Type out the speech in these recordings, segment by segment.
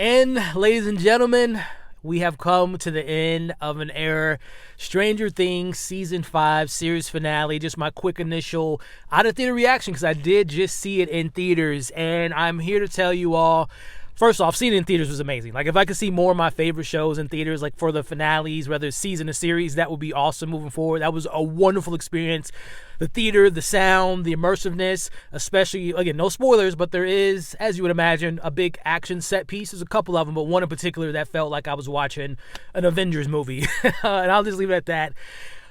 And ladies and gentlemen, we have come to the end of an era. Stranger Things Season 5 series finale. Just my quick initial out-of-theater reaction because I did just see it in theaters. And I'm here to tell you all, first off, seeing it in theaters was amazing. Like, if I could see more of my favorite shows in theaters, like for the finales, whether it's season or series, that would be awesome moving forward. That was a wonderful experience. The theater, the sound, the immersiveness, especially, again, no spoilers, but there is, as you would imagine, a big action set piece. There's a couple of them, but one in particular that felt like I was watching an Avengers movie. And I'll just leave it at that.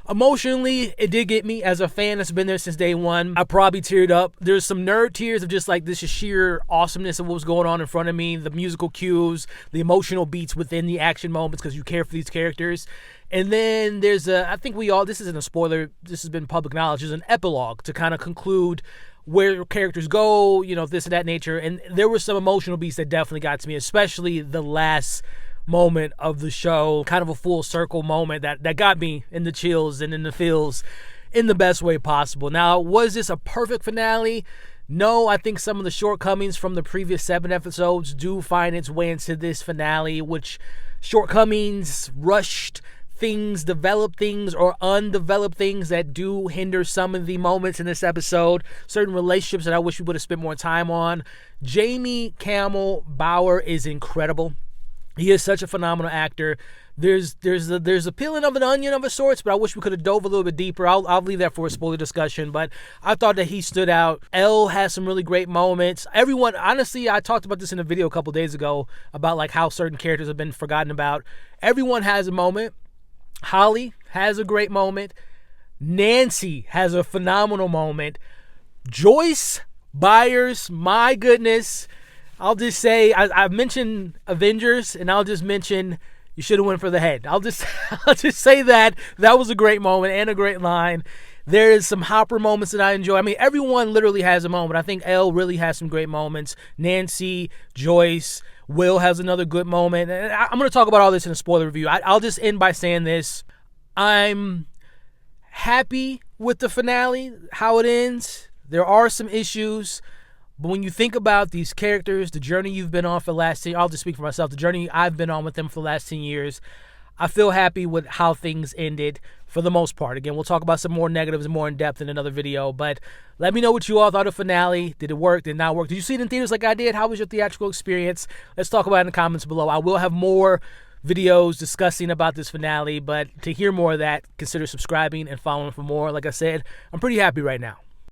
Emotionally, it did get me. As a fan that's been there since day one, I probably teared up. There's some nerd tears of just like this is sheer awesomeness of what was going on in front of me, the musical cues, the emotional beats within the action moments because you care for these characters. And then there's I think this isn't a spoiler, this has been public knowledge, there's an epilogue to kind of conclude where characters go, this and that nature. And there were some emotional beats that definitely got to me, especially the last moment of the show, kind of a full circle moment that got me in the chills and in the feels in the best way possible. Now, was this a perfect finale? No, I think some of the shortcomings from the previous 7 episodes do find its way into this finale, which shortcomings, rushed things, developed things, or undeveloped things that do hinder some of the moments in this episode. Certain relationships that I wish we would have spent more time on. Jamie Campbell Bower is incredible. He is such a phenomenal actor. There's a peeling of an onion of a sorts, but I wish we could have dove a little bit deeper. I'll leave that for a spoiler discussion, but I thought that he stood out. Elle has some really great moments. Everyone, honestly, I talked about this in a video a couple days ago about like how certain characters have been forgotten about. Everyone has a moment. Holly has a great moment. Nancy has a phenomenal moment. Joyce, Byers, my goodness. I'll just say, I've mentioned Avengers, and I'll just mention you should have went for the head. I'll just say that was a great moment and a great line. There is some Hopper moments that I enjoy. I mean, everyone literally has a moment. I think Elle really has some great moments. Nancy, Joyce, Will has another good moment. And I'm going to talk about all this in a spoiler review. I'll just end by saying this. I'm happy with the finale, how it ends. There are some issues. But when you think about these characters, the journey you've been on for the last 10 years, I'll just speak for myself, the journey I've been on with them for the last 10 years, I feel happy with how things ended for the most part. Again, we'll talk about some more negatives more in depth in another video, but let me know what you all thought of the finale. Did it work? Did it not work? Did you see it in theaters like I did? How was your theatrical experience? Let's talk about it in the comments below. I will have more videos discussing about this finale, but to hear more of that, consider subscribing and following for more. Like I said, I'm pretty happy right now.